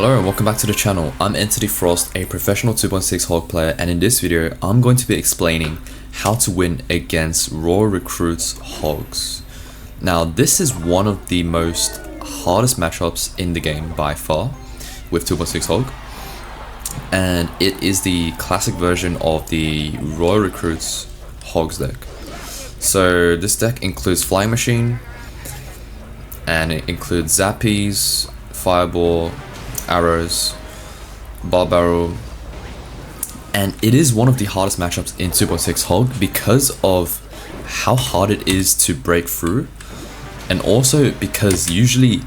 Hello and welcome back to the channel. I'm Entity Frost, a professional 2.6 Hog player, and in this video I'm going to be explaining how to win against Raw Recruits Hogs. Now this is one of the most hardest matchups in the game by far with 2.6 Hog, and it is the classic version of the Raw Recruits Hogs deck. So this deck includes Flying Machine, and it includes Zappies, Fireball, arrows, bar barrel, and it is one of the hardest matchups in 2.6 Hog because of how hard it is to break through, and also because usually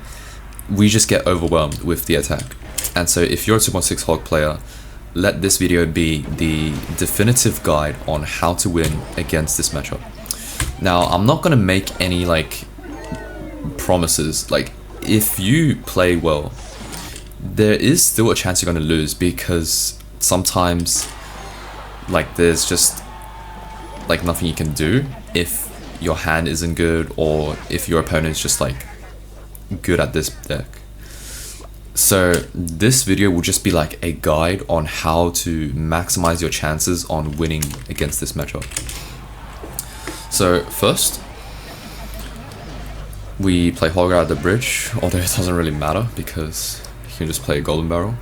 we just get overwhelmed with the attack. And so if you're a 2.6 Hog player, let this video be the definitive guide on how to win against this matchup. Now I'm not gonna make any promises. If you play well, there is still a chance you're going to lose, because sometimes there's just nothing you can do if your hand isn't good, or if your opponent is just good at this deck. So this video will just be a guide on how to maximize your chances on winning against this matchup. So first, we play Hog at the bridge, although it doesn't really matter because you can just play Golden Barrel.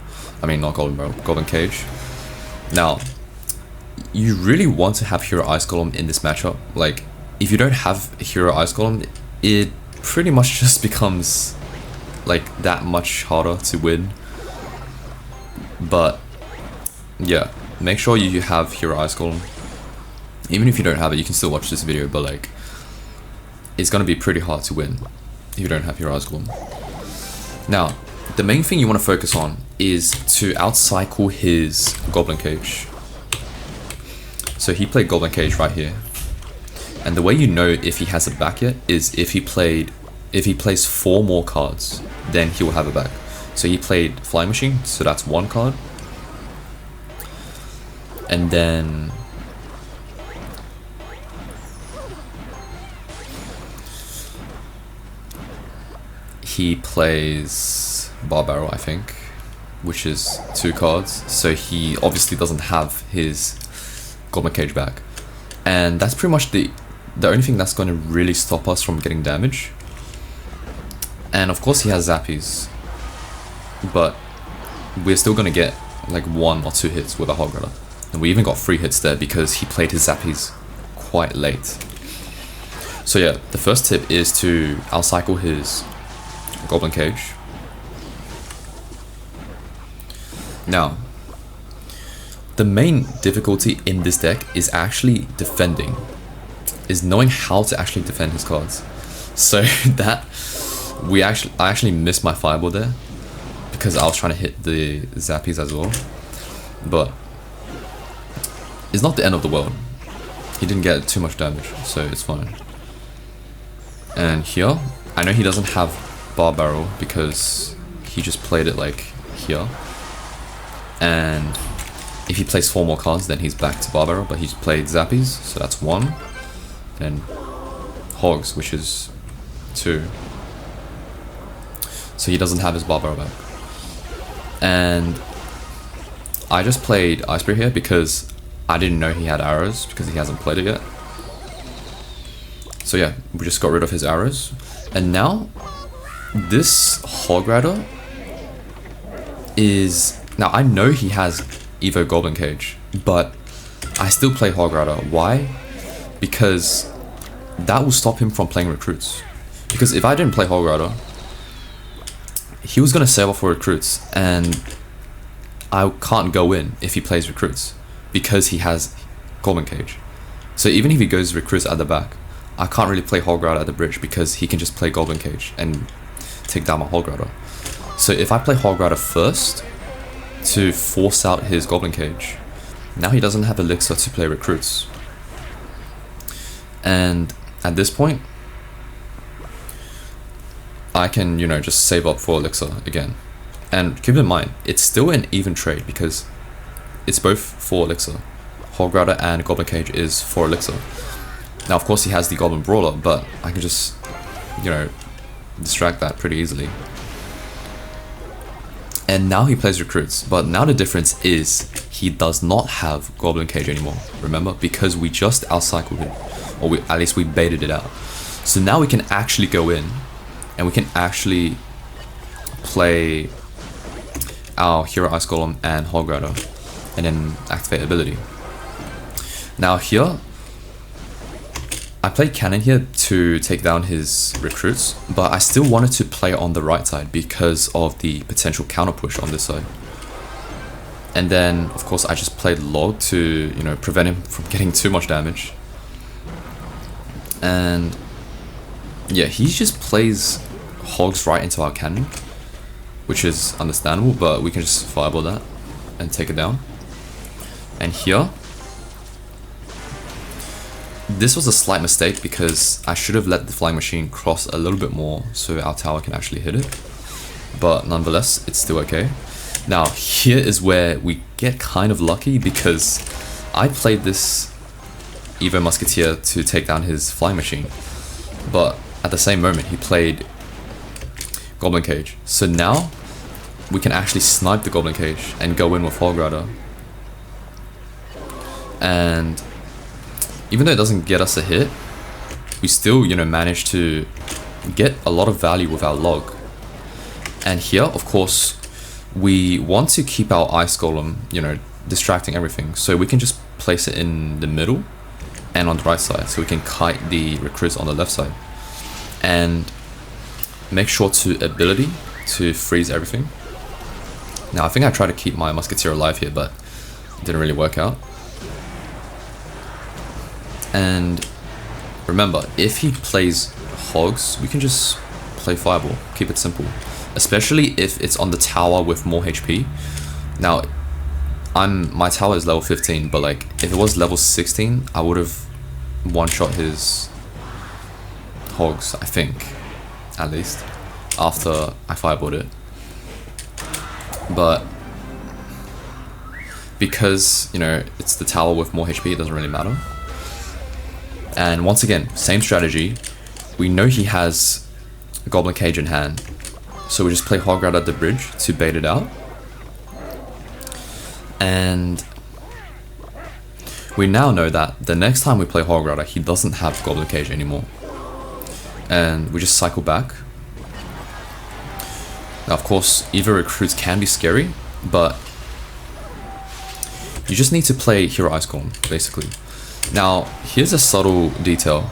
I mean, not Golden Barrel, Golden Cage. Now, you really want to have Hero Ice Golem in this matchup. If you don't have Hero Ice Golem, it pretty much just becomes that much harder to win. But yeah, make sure you have Hero Ice Golem. Even if you don't have it, you can still watch this video, but it's gonna be pretty hard to win if you don't have Hero Ice Golem. Now, the main thing you want to focus on is to outcycle his Goblin Cage. So he played Goblin Cage right here, and the way you know if he has it back yet is if he plays 4 more cards, then he will have it back. So he played Flying Machine, so that's 1 card, and then he plays Bar Barrel, I think, which is 2 cards, so he obviously doesn't have his Goblin Cage back, and that's pretty much the only thing that's going to really stop us from getting damage. And of course he has Zappies, but we're still going to get 1 or 2 hits with a Hog Rider, and we even got 3 hits there because he played his Zappies quite late. So yeah, the first tip is to outcycle his Goblin Cage. Now, the main difficulty in this deck is actually defending, is knowing how to actually defend his cards. So that I actually missed my Fireball there because I was trying to hit the Zappies as well, but it's not the end of the world. He didn't get too much damage, so it's fine. And here, I know he doesn't have Bar Barrel because he just played it here, and if he plays 4 more cards, then he's back to Bar Barrel, but he's played Zappies, so that's 1, then Hogs, which is 2, so he doesn't have his Bar Barrel back. And I just played Ice Spear here because I didn't know he had arrows because he hasn't played it yet. So yeah, we just got rid of his arrows, and now this Hog Rider is... Now I know he has Evo Goblin Cage, but I still play Hog Rider. Why? Because that will stop him from playing Recruits. Because if I didn't play Hog Rider, he was going to save up for Recruits, and I can't go in if he plays Recruits because he has Goblin Cage. So even if he goes Recruits at the back, I can't really play Hog Rider at the bridge because he can just play Goblin Cage and take down my Hog Rider. So if I play Hog Rider first to force out his Goblin Cage, now he doesn't have Elixir to play Recruits. And at this point, I can, just save up for Elixir again. And keep in mind, it's still an even trade because it's both for Elixir. Hog Rider and Goblin Cage is for Elixir. Now of course he has the Goblin Brawler, but I can just, distract that pretty easily. And now he plays recruits, but now the difference is he does not have Goblin Cage anymore, remember? Because we just outcycled him, or at least we baited it out. So now we can actually go in, and we can actually play our Hero Ice Golem and Hog Rider, and then activate ability. Now here, I played Cannon here to take down his recruits, but I still wanted to play on the right side because of the potential counter push on this side. And then, of course, I just played Log to, you know, prevent him from getting too much damage. And yeah, he just plays Hogs right into our Cannon, which is understandable, but we can just fireball that and take it down. And here, this was a slight mistake because I should have let the flying machine cross a little bit more so our tower can actually hit it. But nonetheless, it's still okay. Now, here is where we get kind of lucky because I played this Evo Musketeer to take down his flying machine. But at the same moment, he played Goblin Cage. So now, we can actually snipe the Goblin Cage and go in with Hog Rider. And even though it doesn't get us a hit, we still, you know, manage to get a lot of value with our Log. And here, of course, we want to keep our Ice Golem, you know, distracting everything. So we can just place it in the middle and on the right side. So we can kite the recruits on the left side. And make sure to ability to freeze everything. Now, I think I tried to keep my Musketeer alive here, but it didn't really work out. And remember, if he plays Hogs, we can just play Fireball, keep it simple. Especially if it's on the tower with more HP. Now, my tower is level 15, but like, if it was level 16, I would have one-shot his Hogs, I think, at least, after I fireballed it. But because, you know, it's the tower with more HP, it doesn't really matter. And once again, same strategy. We know he has a Goblin Cage in hand, so we just play Hog Rider at the bridge to bait it out. And we now know that the next time we play Hog Rider, he doesn't have Goblin Cage anymore. And we just cycle back. Now, of course, Evo recruits can be scary, but you just need to play Hero Ice Golem, basically. Now, here's a subtle detail.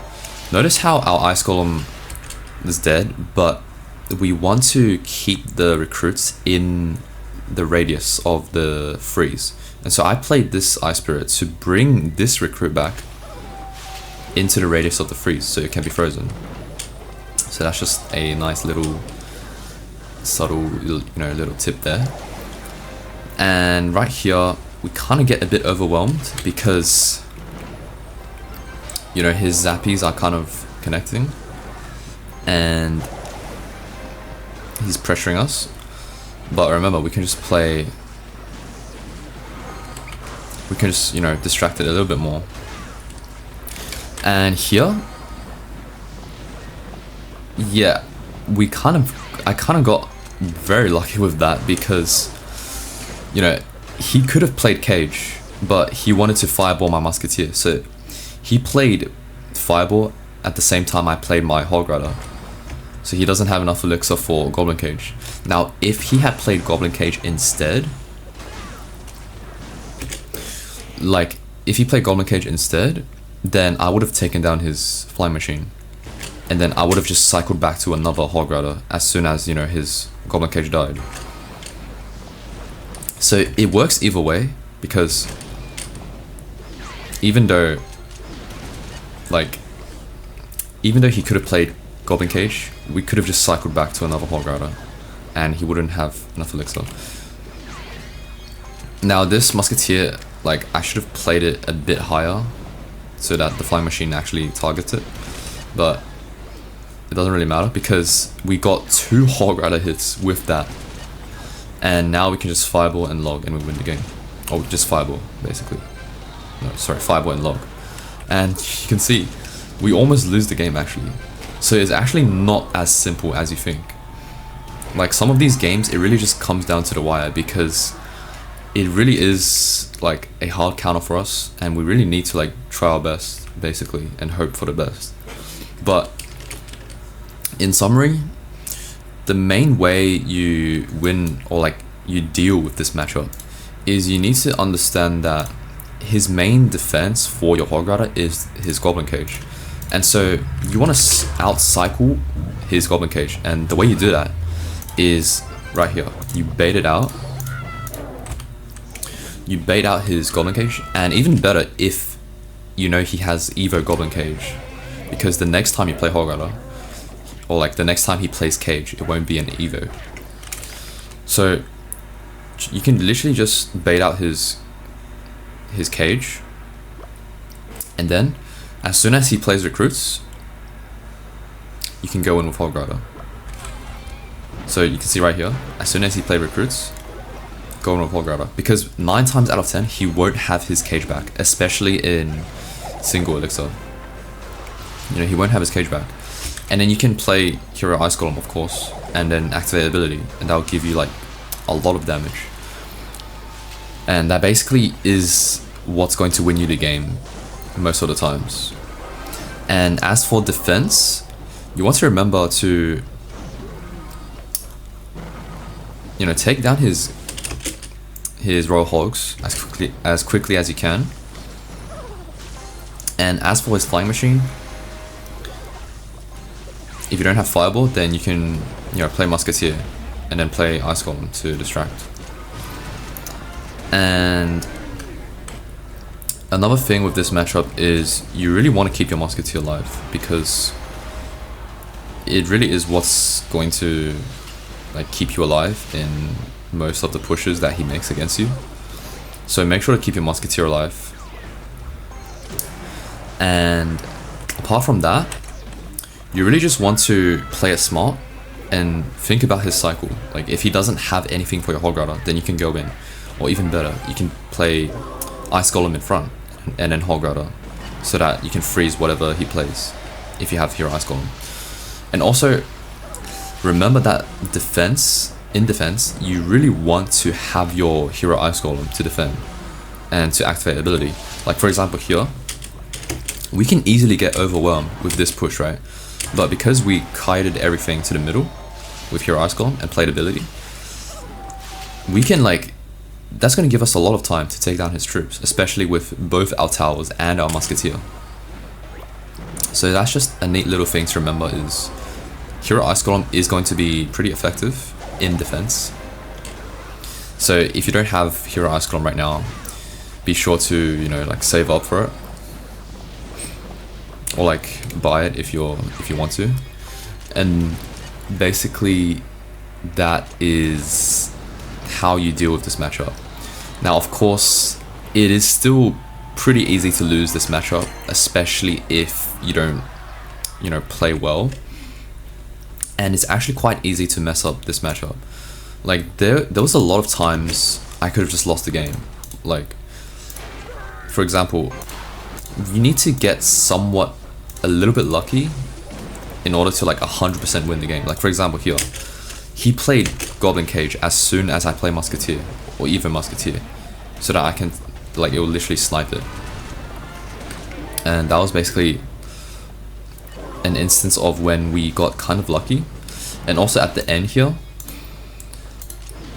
Notice how our Ice Golem is dead, but we want to keep the recruits in the radius of the freeze. And so I played this Ice Spirit to bring this recruit back into the radius of the freeze so it can be frozen. So that's just a nice little subtle, you know, little tip there. And right here, we kind of get a bit overwhelmed because, you know, his zappies are kind of connecting and he's pressuring us. But remember, we can just play, we can just, you know, distract it a little bit more. And here, yeah, I kind of got very lucky with that because, you know, he could have played Cage, but he wanted to fireball my Musketeer. So he played Fireball at the same time I played my Hog Rider. So he doesn't have enough elixir for Goblin Cage. Now, if he had played Goblin Cage instead, like, if he played Goblin Cage instead, then I would have taken down his flying machine. And then I would have just cycled back to another Hog Rider as soon as, you know, his Goblin Cage died. So it works either way, because even though he could have played Goblin Cage, we could have just cycled back to another Hog Rider and he wouldn't have enough elixir. Now this Musketeer, like, I should have played it a bit higher so that the flying machine actually targets it, but it doesn't really matter because we got 2 Hog Rider hits with that, and now we can just fireball and log and we win the game. Or just fireball, basically. No, sorry, fireball and log. And you can see, we almost lose the game actually. So it's actually not as simple as you think. Like some of these games, it really just comes down to the wire, because it really is like a hard counter for us, and we really need to like try our best basically and hope for the best. But in summary, the main way you win or like you deal with this matchup is you need to understand that his main defense for your Hog Rider is his Goblin Cage, and so you want to out cycle his Goblin Cage, and the way you do that is right here. You bait it out. You bait out his Goblin Cage, and even better if you know he has Evo Goblin Cage, because the next time you play Hog Rider, or like the next time he plays Cage, it won't be an Evo. So you can literally just bait out his Cage, and then as soon as he plays Recruits, you can go in with Hog Rider. So you can see right here, as soon as he plays Recruits, go in with Hog Rider, because 9 times out of 10 he won't have his Cage back, especially in single elixir. You know, he won't have his Cage back. And then you can play Hero Ice Golem, of course, and then activate ability, and that'll give you like a lot of damage. And that basically is what's going to win you the game most of the times. And as for defense, you want to remember to, you know, take down his Royal Hogs as quickly as you can. And as for his Flying Machine, if you don't have Fireball, then you can, you know, play Musketeer and then play Ice Golem to distract. And another thing with this matchup is you really want to keep your Musketeer alive, because it really is what's going to like keep you alive in most of the pushes that he makes against you. So make sure to keep your Musketeer alive. And apart from that, you really just want to play it smart and think about his cycle. Like if he doesn't have anything for your Hog Rider, then you can go in, or even better, you can play Ice Golem in front and then Hog Rider, so that you can freeze whatever he plays if you have Hero Ice Golem. And also remember that in defense, you really want to have your Hero Ice Golem to defend and to activate ability. Like for example here, we can easily get overwhelmed with this push, right? But because we kited everything to the middle with Hero Ice Golem and played ability, we can like, that's going to give us a lot of time to take down his troops, especially with both our towers and our Musketeer. So that's just a neat little thing to remember, is Hero Ice Golem is going to be pretty effective in defense. So if you don't have Hero Ice Golem right now, be sure to, you know, like save up for it, or like buy it if you want to. And basically that is how you deal with this matchup. Now of course it is still pretty easy to lose this matchup, especially if you don't, you know, play well. And it's actually quite easy to mess up this matchup. Like there was a lot of times I could have just lost the game. Like for example, you need to get somewhat a little bit lucky in order to like 100% win the game. Like for example here, he played Goblin Cage as soon as I play Musketeer, or even Musketeer, so that I can, like, it will literally snipe it. And that was basically an instance of when we got kind of lucky. And also at the end here,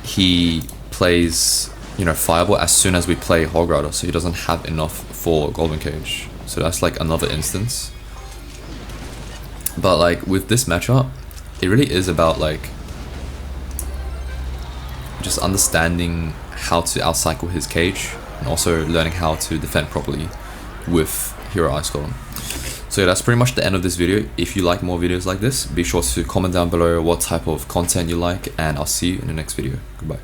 he plays, you know, Fireball as soon as we play Hog Rider, so he doesn't have enough for Goblin Cage. So that's like another instance. But like with this matchup, it really is about like just understanding how to outcycle his Cage, and also learning how to defend properly with Hero Ice Golem. So yeah, that's pretty much the end of this video. If you like more videos like this, be sure to comment down below what type of content you like, and I'll see you in the next video. Goodbye.